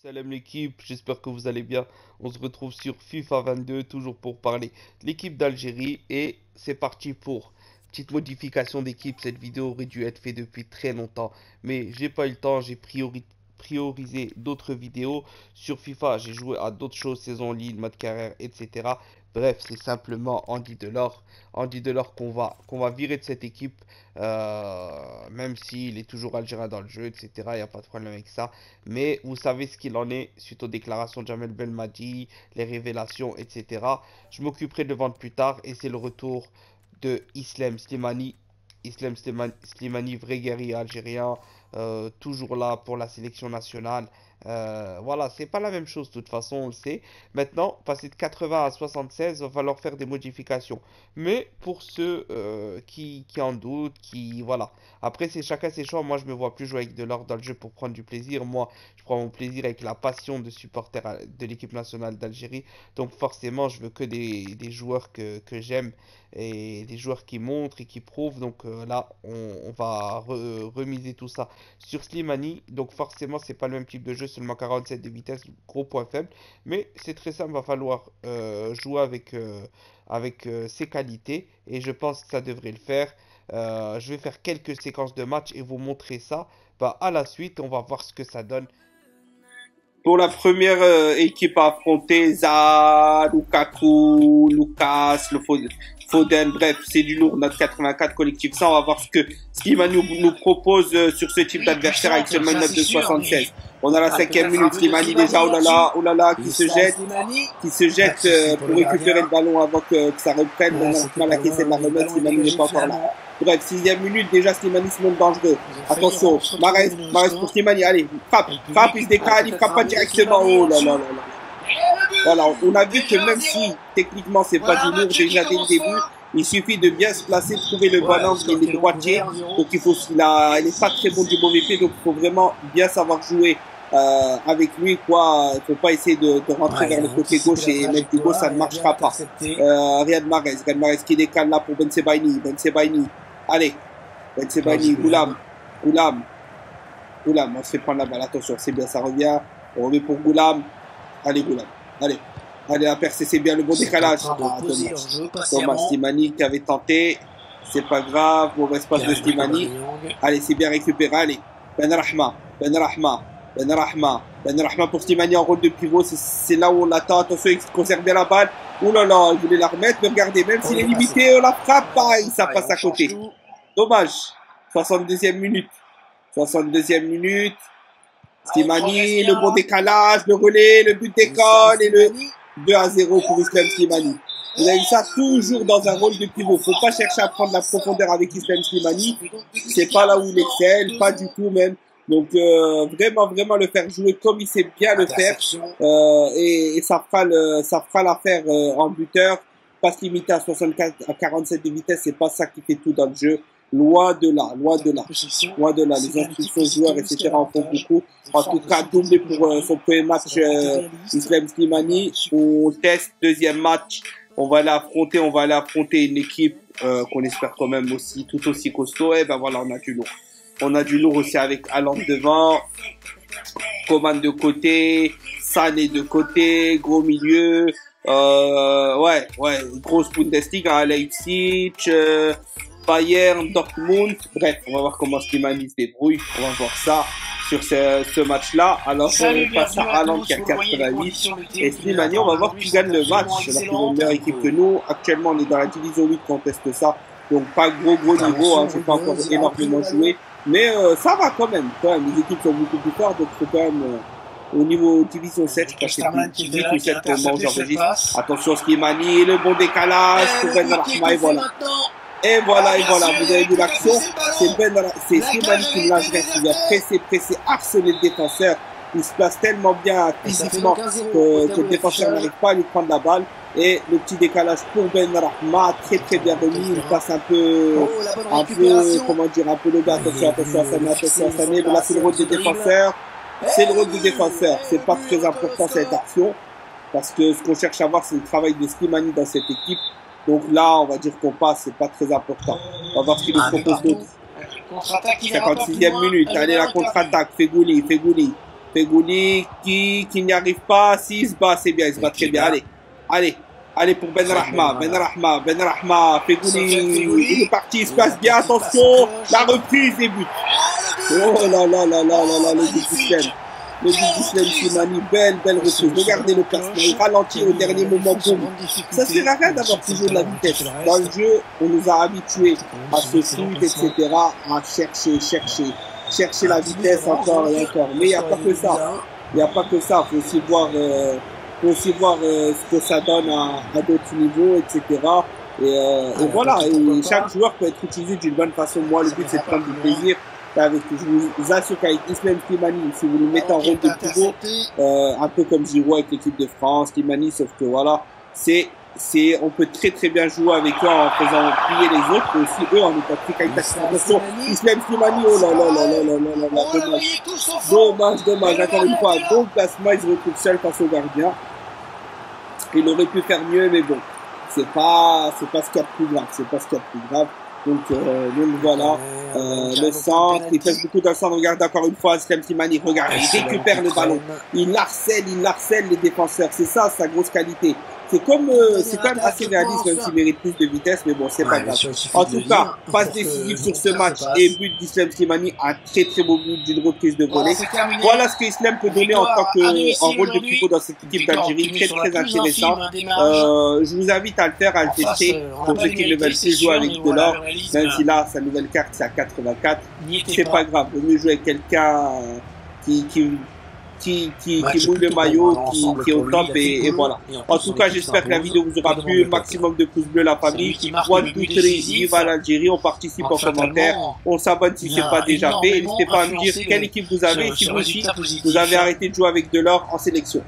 Salam l'équipe, j'espère que vous allez bien. On se retrouve sur FIFA 22, toujours pour parler de l'équipe d'Algérie. Et c'est parti pour petite modification d'équipe. Cette vidéo aurait dû être faite depuis très longtemps, mais j'ai pas eu le temps, j'ai priorisé d'autres vidéos. Sur FIFA, j'ai joué à d'autres choses, saison ligne, mode carrière, etc. Bref, c'est simplement Andy Delors. Andy Delors qu'on va virer de cette équipe, même s'il est toujours algérien dans le jeu, etc. Il n'y a pas de problème avec ça. Mais vous savez ce qu'il en est suite aux déclarations de Jamel Belmadi, les révélations, etc. Je m'occuperai de le vendre plus tard et c'est le retour de Islam Slimani. Slimani, vrai guerrier algérien, toujours là pour la sélection nationale. Voilà, c'est pas la même chose de toute façon, on le sait. Maintenant, passer de 80 à 76, il va falloir faire des modifications. Mais pour ceux qui en doutent, qui voilà. Après, c'est chacun ses choix. Moi, je me vois plus jouer avec de l'or dans le jeu pour prendre du plaisir. Moi, je prends mon plaisir avec la passion de supporter de l'équipe nationale d'Algérie. Donc, forcément, je veux que des joueurs que j'aime et des joueurs qui montrent et qui prouvent. Donc là, on va remiser tout ça sur Slimani. Donc forcément, c'est pas le même type de jeu, seulement 47 de vitesse, gros point faible. Mais c'est très simple, va falloir jouer avec ses qualités et je pense que ça devrait le faire. Je vais faire quelques séquences de match et vous montrer ça. Bah, à la suite, on va voir ce que ça donne. Pour la première équipe à affronter, Zaha, Lukaku, Lucas, Foden, bref, c'est du lourd, notre 84 collectif. Ça, on va voir ce qu'il va nous propose sur ce type d'adversaire avec seulement une note de 76. On a la cinquième minute, Slimani déjà, oh là là, qui se jette pour récupérer le ballon avant que ça reprenne. On a mal à caisser de la remettre, Slimani n'est pas encore là. Bref, sixième minute, déjà Slimani se montre dangereux. Attention, Mahrez pour Slimani, allez, frappe, il se décale, il frappe pas directement. Oh là là là là. Voilà, on a vu que même si techniquement c'est pas du lourd déjà dès le début, il suffit de bien se placer, de trouver le bon angle, il est droitier. Donc il est pas très bon du mauvais pied, donc il faut vraiment bien savoir jouer avec lui, quoi. Il faut pas essayer de rentrer vers le côté gauche et mettre du gauche, ça ne marchera pas. Riyad Mahrez qui décale là pour Ben Sebaini. Allez, Ben Sebaini, Goulam, on se fait prendre la balle, attention, c'est bien, ça revient. On remet pour Goulam. Allez, Goulam. Allez, la percée, c'est bien le bon décalage. Thomas Slimani qui avait tenté. C'est pas grave, mauvaise passe de Slimani. Allez, c'est bien récupéré. Allez, Ben Rahma pour Slimani en rôle de pivot. C'est là où on l'attend. Attention, il conserve bien la balle. Ouh là là, il voulait la remettre. Mais regardez, même s'il est limité, la frappe, pareil, ça passe à côté. Dommage. 62e minute. Slimani, le bon décalage, le relais, le but d'école et le 2-0 pour Islam Slimani. Vous avez ça toujours dans un rôle de pivot. Faut pas chercher à prendre la profondeur avec Islam Slimani. C'est pas là où il excelle, pas du tout même. Donc vraiment le faire jouer comme il sait bien le faire et ça fera l'affaire en buteur. Pas se limiter à 64 à 47 de vitesse, c'est pas ça qui fait tout dans le jeu. Loin de là. Les instructions joueurs, etc. en font beaucoup. En tout cas, doublé pour son premier match, Islam Slimani. On teste, deuxième match. On va aller affronter une équipe qu'on espère quand même tout aussi costaud. Et ben voilà, on a du lourd. On a du lourd aussi avec Haaland devant, Coman de côté, Sané de côté, gros milieu. Grosse Bundesliga, Leipzig, Bayern, Dortmund. Bref, on va voir comment Slimani se débrouille. On va voir ça sur ce match-là. Alors, on passe à Haaland qui a 88. Et Slimani, on va voir qui gagne le match. Alors qu'ils ont une meilleure équipe que nous. Actuellement, on est dans la division 8 qu'on teste ça. Donc, pas gros niveau. Hein. J'ai pas encore énormément joué. Mais ça va quand même. Les équipes sont beaucoup plus fortes. Donc, c'est quand même... au niveau division 7, je crois que c'est 18 ou 7 pour moi j'enregistre. Attention Slimani, le bon décalage pour Ben Rahma et voilà. Vous avez vu l'action. C'est Slimani qui lâche rien, qui vient presser, harceler le défenseur. Il se place tellement bien physiquement que le défenseur n'arrive pas à lui prendre la balle. Et le petit décalage pour Ben Rahma, très bien remis. Il passe un peu le gars. Attention à Sané. Là, c'est le rôle du défenseur. C'est pas très important cette action, parce que ce qu'on cherche à voir, c'est le travail de Slimani dans cette équipe. Donc là, on va dire qu'on passe, c'est pas très important. On va voir ce qu'il nous propose d'autre. 56e minute, allez la contre-attaque, Fegouli. Fegouli qui n'y arrive pas. S'il se bat, c'est bien, il se bat très bien. Allez, allez, allez pour Benrahma. Fegouli, il est parti, il se passe bien. Attention, la reprise et but. Oh là là là là là là, le but d'Islam. Le but d'Islam Slimani, belle reprise. Regardez le placement, il ralentit au dernier moment. Boum. Ça sert à rien d'avoir toujours de la vitesse. Dans le jeu, on nous a habitués à ce foot, etc., à chercher la vitesse encore et encore. Mais il n'y a pas que ça. Il n'y a pas que ça. Il faut aussi voir ce que ça donne à d'autres niveaux, etc. Et voilà. Et chaque joueur peut être utilisé d'une bonne façon. Moi, le but, c'est de prendre du plaisir. Je vous assure qu'avec Islam Slimani, si vous le mettez en rôle de pivot, un peu comme Giroud avec l'équipe de France, Slimani, sauf que voilà, on peut très bien jouer avec eux en faisant plier les autres, mais aussi eux en étant très qualitatif. Attention, Islam Slimani, oh là là là là là là là là, dommage, encore une fois, bon placement, il se retrouve seul face au gardien. Il aurait pu faire mieux, mais bon, c'est pas ce qu'il y a de plus grave, Donc voilà, le centre, il pèse beaucoup dans le centre. Regarde encore une fois, Islam Slimani, regarde, il récupère le ballon, il harcèle les défenseurs. C'est ça sa grosse qualité. C'est quand même assez réaliste, même s'il mérite plus de vitesse, mais bon, c'est pas grave. En tout cas, passe décisive sur ce match et but d'Islam Slimani, un très beau but d'une reprise de volée. Voilà ce que Islam peut donner en rôle de pivot dans cette équipe d'Algérie, très intéressant. Je vous invite à le faire, à le tester, pour ceux qui ne veulent plus jouer avec Delors, même si là, sa nouvelle carte, c'est à 84. C'est pas grave, vaut mieux jouer avec quelqu'un qui mouille le maillot, qui est au top et voilà. En tout cas, j'espère que la vidéo vous aura plu. Maximum de pouces bleus, la famille. One, two, three, vive à l'Algérie. On participe en commentaire. On s'abonne si ce n'est pas déjà fait. N'hésitez pas à me dire quelle équipe vous avez et si vous aussi vous avez arrêté de jouer avec Delors en sélection.